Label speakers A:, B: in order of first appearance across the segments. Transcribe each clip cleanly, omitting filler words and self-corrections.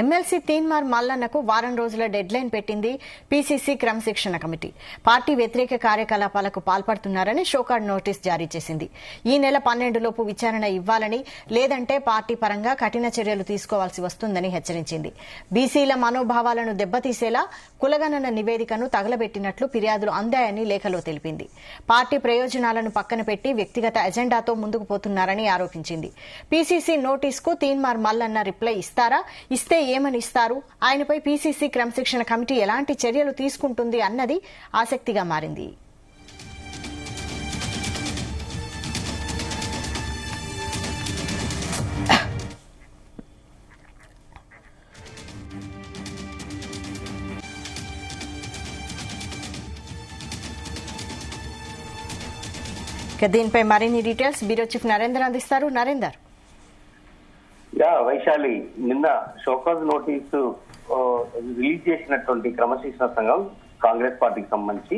A: MLC Teenmar మల్లన్నకు వారం రోజుల dead line పెట్టింది పీసీసీ క్రమశిక్షణ కమిటీ. పార్టీ వ్యతిరేక కార్యకలాపాలకు పాల్పడుతున్నారని షోకాజ్ నోటీస్ జారీ చేసింది. ఈ నెల 12 లోపు విచారణ ఇవ్వాలని, లేదంటే పార్టీ పరంగా కఠిన చర్యలు తీసుకోవాల్సి వస్తుందని హెచ్చరించింది. బీసీల మనోభావాలను దెబ్బతీసేలా కులగణన నివేదికను తగలబెట్టినట్లు ఫిర్యాదులు అందాయని లేఖలో తెలిపింది. పార్టీ ప్రయోజనాలను పక్కన పెట్టి వ్యక్తిగత ఎజెండాతో ముందుకు పోతున్నారని ఆరోపించింది. పీసీసీ నోటీసుకు తీన్మార్ మల్లన్న రిప్లై ఇస్తారా? ఇస్తే ఏమని ఇస్తారు? ఆయనపై పీసీసీ క్రమశిక్షణ కమిటీ ఎలాంటి చర్యలు తీసుకుంటుంది అన్నది ఆసక్తిగా మారింది. దీనిపై మరిన్ని డీటెయిల్స్ బ్యూరో చీఫ్ నరేందర్ అందిస్తారు. నరేందర్.
B: వైశాలి, నిన్న షోకాజ్ నోటీసు రిలీజ్ చేసినటువంటి క్రమశిక్షణ సంఘం కాంగ్రెస్ పార్టీకి సంబంధించి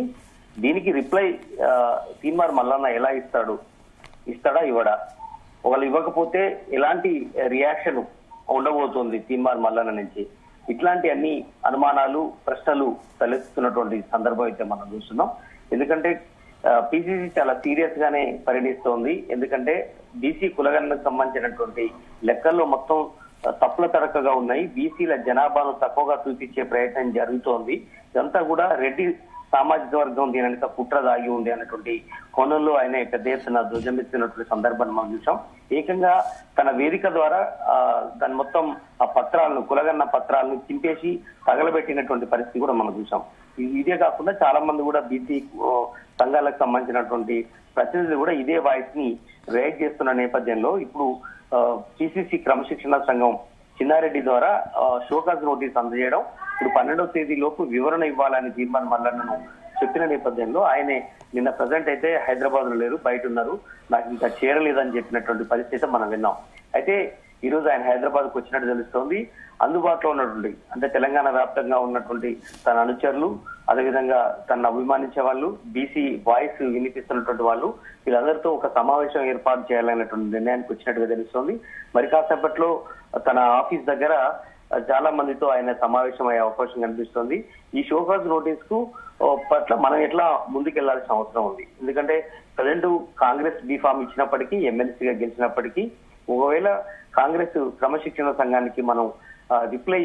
B: దీనికి రిప్లై తీన్మార్ మల్లన్న ఎలా ఇస్తాడా ఇవ్వడా, ఒకళ్ళు ఇవ్వకపోతే ఎలాంటి రియాక్షన్ ఉండబోతోంది తీన్మార్ మల్లన్న నుంచి, ఇట్లాంటి అన్ని అనుమానాలు ప్రశ్నలు తలెత్తుతున్నటువంటి సందర్భం అయితే మనం చూస్తున్నాం. ఎందుకంటే పిసిసి చాలా సీరియస్ గానే పరిగణిస్తోంది. ఎందుకంటే బీసీ కులగణనకు సంబంధించినటువంటి లెక్కల్లో మొత్తం తప్పుల తడకగా ఉన్నాయి. బీసీల జనాభాను తక్కువగా చూపించే ప్రయత్నం జరుగుతోంది. ఇదంతా కూడా రెడ్డి సామాజిక వర్గం దీని వెనుక కుట్ర దాగి ఉంది అన్నటువంటి కోణంలో ఆయన పెద్ద ఎత్తున ధ్వజమెత్తినటువంటి సందర్భాన్ని మనం చూసాం. ఏకంగా తన వేదిక ద్వారా దాని మొత్తం ఆ పత్రాలను, కులగన్న పత్రాలను చింపేసి తగలబెట్టినటువంటి పరిస్థితి కూడా మనం చూసాం. ఇదే కాకుండా చాలా మంది కూడా బీసీ సంఘాలకు సంబంధించినటువంటి ప్రతినిధులు కూడా ఇదే వాయిస్ ని రైజ్ చేస్తున్న నేపథ్యంలో ఇప్పుడు పిసిసి క్రమశిక్షణ సంఘం చిన్నారెడ్డి ద్వారా షోకాజ్ నోటీస్ అందజేయడం, ఇప్పుడు 12వ తేదీలోపు వివరణ ఇవ్వాలని తీర్మానం మల్లన్నను చెప్పిన నేపథ్యంలో ఆయనే నిన్న ప్రజెంట్ అయితే హైదరాబాద్ లో లేరు, బయట ఉన్నారు, నాకు ఇంకా చేరలేదని చెప్పినటువంటి పరిస్థితి మనం విన్నాం. అయితే ఈ రోజు ఆయన హైదరాబాద్ కు వచ్చినట్టు తెలుస్తోంది. అందుబాటులో ఉన్నటువంటి, అంటే తెలంగాణ వ్యాప్తంగా ఉన్నటువంటి తన అనుచరులు, అదేవిధంగా తనను అభిమానించే వాళ్ళు, బీసీ వాయిస్ వినిపిస్తున్నటువంటి వాళ్ళు, వీళ్ళందరితో ఒక సమావేశం ఏర్పాటు చేయాలనేటువంటి నిర్ణయానికి వచ్చినట్టుగా తెలుస్తోంది. మరి కాసేపట్లో తన ఆఫీస్ దగ్గర చాలా మందితో ఆయన సమావేశం అయ్యే అవకాశం కనిపిస్తోంది. ఈ షోకాజ్ నోటీస్ కు పట్ల మనం ఎట్లా ముందుకెళ్లాల్సిన అవసరం ఉంది. ఎందుకంటే ప్రజెంట్ కాంగ్రెస్ బీఫామ్ ఇచ్చినప్పటికీ, ఎమ్మెల్సీగా గెలిచినప్పటికీ, ఒకవేళ కాంగ్రెస్ క్రమశిక్షణ సంఘానికి మనం రిప్లై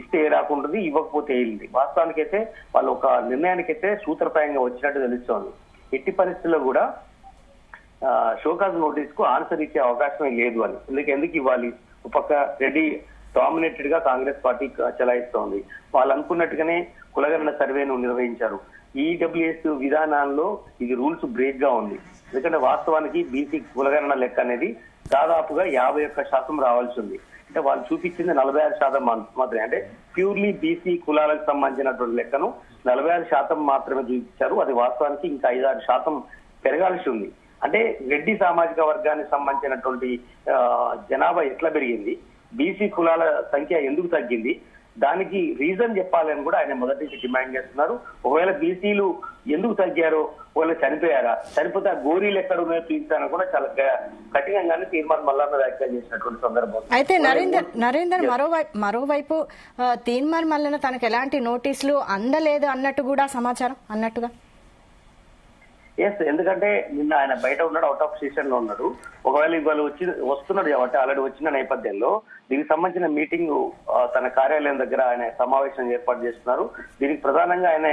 B: ఇస్తే ఏ రాకుంటుంది, ఇవ్వకపోతే ఏంటి, వాస్తవానికైతే వాళ్ళు ఒక నిర్ణయానికైతే సూత్రప్రాయంగా వచ్చినట్టు తెలుస్తోంది. ఎట్టి పరిస్థితుల్లో కూడా షోకాజ్ నోటీస్ కు ఆన్సర్ ఇచ్చే అవకాశమే లేదు అని. ఎందుకు ఇవ్వాలి? ఒక పక్క రెడ్డి డామినేటెడ్ గా కాంగ్రెస్ పార్టీ చలాయిస్తోంది. వాళ్ళు అనుకున్నట్టుగానే కులగణన సర్వేను నిర్వహించారు. ఈడబ్ల్యూఎస్ విధానాల్లో ఇది రూల్స్ బ్రేక్ గా ఉంది. ఎందుకంటే వాస్తవానికి బీసీ కులగణన లెక్క అనేది దాదాపుగా 51% రావాల్సి ఉంది. అంటే వాళ్ళు చూపించింది 46% మాత్రమే. అంటే ప్యూర్లీ బీసీ కులాలకు సంబంధించినటువంటి లెక్కను 46% మాత్రమే చూపించారు. అది వాస్తవానికి ఇంకా 5-6% పెరగాల్సి ఉంది. అంటే రెడ్డి సామాజిక వర్గానికి సంబంధించినటువంటి జనాభా ఎట్లా పెరిగింది, బీసీ కులాల సంఖ్య ఎందుకు తగ్గింది, దానికి రీజన్ చెప్పాలని కూడా ఆయన మొదటి నుంచి డిమాండ్ చేస్తున్నారు. ఒకవేళ బీసీలు ఎందుకు తగ్గారో, ఒకవేళ చనిపోయారా, చనిపోతే ఆ గోరీలు ఎక్కడ ఉన్నాయో చూపించాలని కూడా చాలా కఠినంగానే తీర్మానం మల్లన్న వ్యాఖ్యలు చేసినటువంటి సందర్భం.
A: అయితే నరేందర్ మరోవైపు తీర్మానం మల్లన్న తనకు ఎలాంటి నోటీసులు అందలేదు అన్నట్టు కూడా సమాచారం అన్నట్టుగా.
B: ఎస్, ఎందుకంటే నిన్న ఆయన బయట ఉన్నాడు, అవుట్ ఆఫ్ స్టేషన్ లో ఉన్నాడు. ఒకవేళ ఇవాళ వస్తున్నాడు కాబట్టి ఆల్రెడీ వచ్చిన నేపథ్యంలో దీనికి సంబంధించిన మీటింగ్ తన కార్యాలయం దగ్గర ఆయన సమావేశం ఏర్పాటు చేస్తున్నారు. దీనికి ప్రధానంగా ఆయన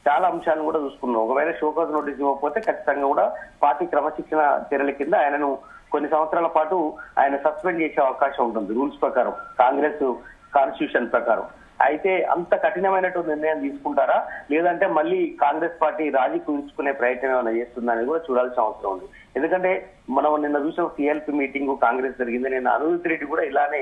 B: చాలా అంశాలను కూడా చూసుకున్నాం. ఒకవేళ షోకాజ్ నోటీస్ ఇవ్వకపోతే ఖచ్చితంగా కూడా పార్టీ క్రమశిక్షణ చర్యల కింద ఆయనను కొన్ని సంవత్సరాల పాటు ఆయన సస్పెండ్ చేసే అవకాశం ఉంటుంది రూల్స్ ప్రకారం, కాంగ్రెస్ కాన్స్టిట్యూషన్ ప్రకారం. అయితే అంత కఠినమైనటువంటి నిర్ణయం తీసుకుంటారా, లేదంటే మళ్ళీ కాంగ్రెస్ పార్టీ రాజీ కుదుర్చుకునే ప్రయత్నం ఏమైనా చేస్తుందని కూడా చూడాల్సిన అవసరం ఉంది. ఎందుకంటే మనం నిన్న చూసిన సిఎల్పి మీటింగ్ కాంగ్రెస్ జరిగింది. నిన్న అనుభూతి రెడ్డి కూడా ఇలానే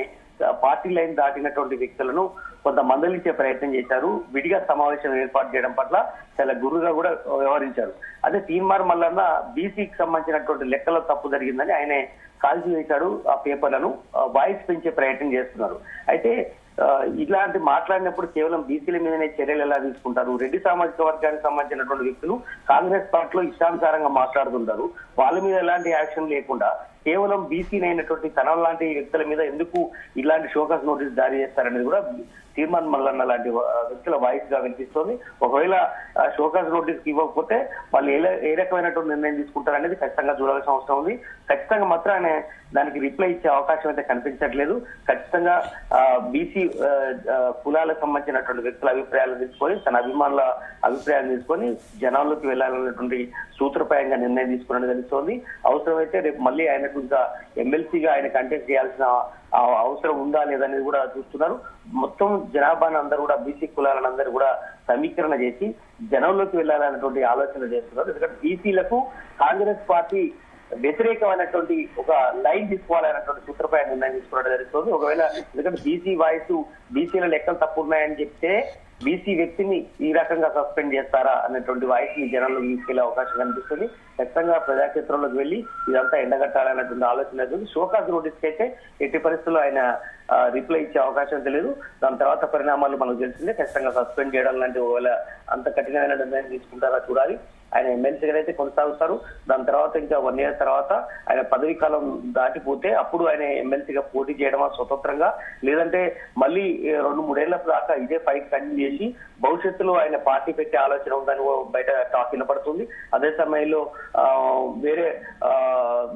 B: పార్టీ లైన్ దాటినటువంటి వ్యక్తులను కొంత మందలించే ప్రయత్నం చేశారు. విడిగా సమావేశం ఏర్పాటు చేయడం పట్ల చాలా గురుగా కూడా వ్యవహరించారు. అదే తీన్మార్ మల్లన్న బీసీకి సంబంధించినటువంటి లెక్కలో తప్పు జరిగిందని ఆయనే కాల్చి వేశాడు. ఆ పేపర్లను వాయిస్ పెంచే ప్రయత్నం చేస్తున్నారు. అయితే ఇలాంటి మాట్లాడినప్పుడు కేవలం బీసీల మీదనే చర్యలు ఎలా తీసుకుంటారు? రెడ్డి సామాజిక వర్గానికి సంబంధించినటువంటి వ్యక్తులు కాంగ్రెస్ పార్టీలో ఇష్టానుసారంగా మాట్లాడుతుంటారు. వాళ్ళ మీద ఎలాంటి యాక్షన్ లేకుండా కేవలం బీసీని అయినటువంటి తన లాంటి వ్యక్తుల మీద ఎందుకు ఇలాంటి షోకాస్ నోటీస్ జారీ చేస్తారనేది కూడా తీర్మాన్ మల్లన్న లాంటి వ్యక్తుల వాయిస్ గా వినిపిస్తోంది. ఒకవేళ షోకాస్ నోటీస్ ఇవ్వకపోతే వాళ్ళు ఏ రకమైనటువంటి నిర్ణయం తీసుకుంటారనేది ఖచ్చితంగా చూడాల్సిన అవసరం ఉంది. ఖచ్చితంగా మాత్రం ఆయన దానికి రిప్లై ఇచ్చే అవకాశం అయితే కనిపించట్లేదు. ఖచ్చితంగా బీసీ కులాలకు సంబంధించినటువంటి వ్యక్తుల అభిప్రాయాలు తీసుకొని తన అభిమానుల అభిప్రాయాలు తీసుకొని జనాల్లోకి వెళ్లాలన్నటువంటి సూత్రప్రాయంగా నిర్ణయం తీసుకున్నట్టు తెలుస్తోంది. అవసరమైతే రేపు మళ్ళీ ఆయనకు ఇంకా ఎమ్మెల్సీగా ఆయన కంటెస్ట్ చేయాల్సిన అవసరం ఉందా లేదనేది కూడా చూస్తున్నారు. మొత్తం జనాభాను అందరూ కూడా బీసీ కులాలను అందరూ కూడా సమీకరణ చేసి జనంలోకి వెళ్లాలన్నటువంటి ఆలోచన చేస్తున్నారు. ఎందుకంటే బీసీలకు కాంగ్రెస్ పార్టీ వ్యతిరేకమైనటువంటి ఒక లైన్ తీసుకోవాలన్నటువంటి సూత్రప్రాయ నిర్ణయం తీసుకోవడం జరుగుతుంది. ఒకవేళ ఎందుకంటే బీసీ వాయిస్ బీసీల లెక్కలు తప్పు ఉన్నాయని చెప్తే బీసీ వ్యక్తిని ఈ రకంగా సస్పెండ్ చేస్తారా అన్నటువంటి వాయిస్ ని జనంలో తీసుకెళ్లే అవకాశం కనిపిస్తుంది. ఖచ్చితంగా ప్రజాక్షేత్రంలోకి వెళ్లి ఇదంతా ఎండగట్టాలన్నటువంటి ఆలోచన ఉంది. షోకాజ్ నోటీస్ అయితే ఎట్టి పరిస్థితుల్లో ఆయన రిప్లై ఇచ్చే అవకాశం తెలియదు. దాని తర్వాత పరిణామాలు మనకు తెలిసిందే. ఖచ్చితంగా సస్పెండ్ చేయడం లాంటి ఒకవేళ అంత కఠినమైన నిర్ణయం తీసుకుంటారా చూడాలి. ఆయన ఎమ్మెల్సీగా అయితే కొనసాగుతారు. దాని తర్వాత ఇంకా 1 year తర్వాత ఆయన పదవీ కాలం దాటిపోతే అప్పుడు ఆయన ఎమ్మెల్సీగా పోటీ చేయడమా స్వతంత్రంగా, లేదంటే మళ్ళీ 2-3 ఏళ్ల దాకా ఇదే ఫైట్ కంటిన్యూ చేసి భవిష్యత్తులో ఆయన పార్టీ పెట్టే ఆలోచన ఉందని బయట టాక్ వినపడుతుంది. అదే సమయంలో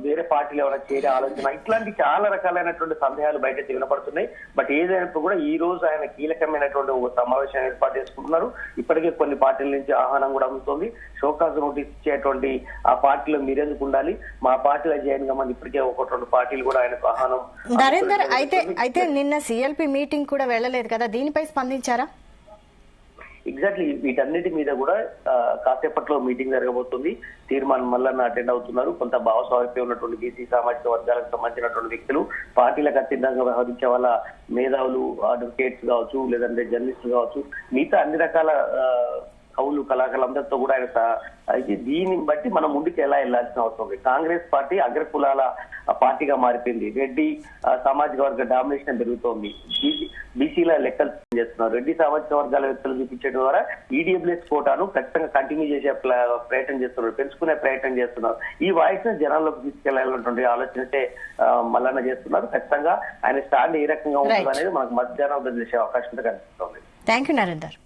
B: వేరే పార్టీలు ఏమైనా చేరే ఆలోచన, ఇట్లాంటి చాలా రకాలైనటువంటి సందేహాలు బయట వినపడుతున్నాయి. బట్ ఏదైనప్పుడు కూడా ఈ రోజు ఆయన కీలకమైనటువంటి ఒక సమావేశం ఏర్పాటు చేసుకుంటున్నారు. ఇప్పటికే కొన్ని పార్టీల నుంచి ఆహ్వానం కూడా అందుతోంది. షోకాజ్ నోటీస్ ఇచ్చేటువంటి ఆ పార్టీలో మీరెందుకు ఉండాలి, మా పార్టీలో జాయిన్ కమ్మని ఇప్పటికే 1-2 పార్టీలు కూడా ఆయనకు ఆహ్వానం.
A: నరేందర్, అయితే నిన్న సిఎల్పి మీటింగ్ కూడా వెళ్ళలేదు కదా, దీనిపై స్పందించారా?
B: ఎగ్జాక్ట్లీ వీటన్నిటి మీద కూడా కాసేపట్లో మీటింగ్ జరగబోతుంది. తీర్మాన్ మల్లన్న అటెండ్ అవుతున్నారు. కొంత భావస్వామ్యం ఉన్నటువంటి బీసీ సామాజిక వర్గాలకు సంబంధించినటువంటి వ్యక్తులు, పార్టీలకు అత్యంతంగా వ్యవహరించే వాళ్ళ మేధావులు, అడ్వకేట్స్ కావచ్చు, లేదంటే జర్నలిస్టులు కావచ్చు, మిగతా అన్ని రకాల కవులు కళాకారులందరితో కూడా అయితే దీన్ని బట్టి మనం ముందుకు ఎలా వెళ్లాల్సిన అవసరం ఉంది. కాంగ్రెస్ పార్టీ అగ్రకులాల పార్టీగా మారిపోయింది. రెడ్డి సామాజిక వర్గ డామినేషన్ పెరుగుతోంది. బీసీల లెక్కలు చేస్తున్నారు. రెడ్డి సామాజిక వర్గాల వ్యక్తులు చూపించడం ద్వారా ఈడబ్ల్యూఎస్ కోటాను ఖచ్చితంగా కంటిన్యూ చేసే ప్రయత్నం చేస్తున్నారు, పెంచుకునే ప్రయత్నం చేస్తున్నారు. ఈ వాయిస్ ని జనాల్లోకి తీసుకెళ్లాలన్నటువంటి ఆలోచనతే మల్లన్న చేస్తున్నారు. ఖచ్చితంగా ఆయన స్టాండ్ ఏ రకంగా ఉంటుంది అనేది మనకు మధ్యాహ్నం తెలిసే అవకాశం కనిపిస్తోంది.
A: Thank you Narender.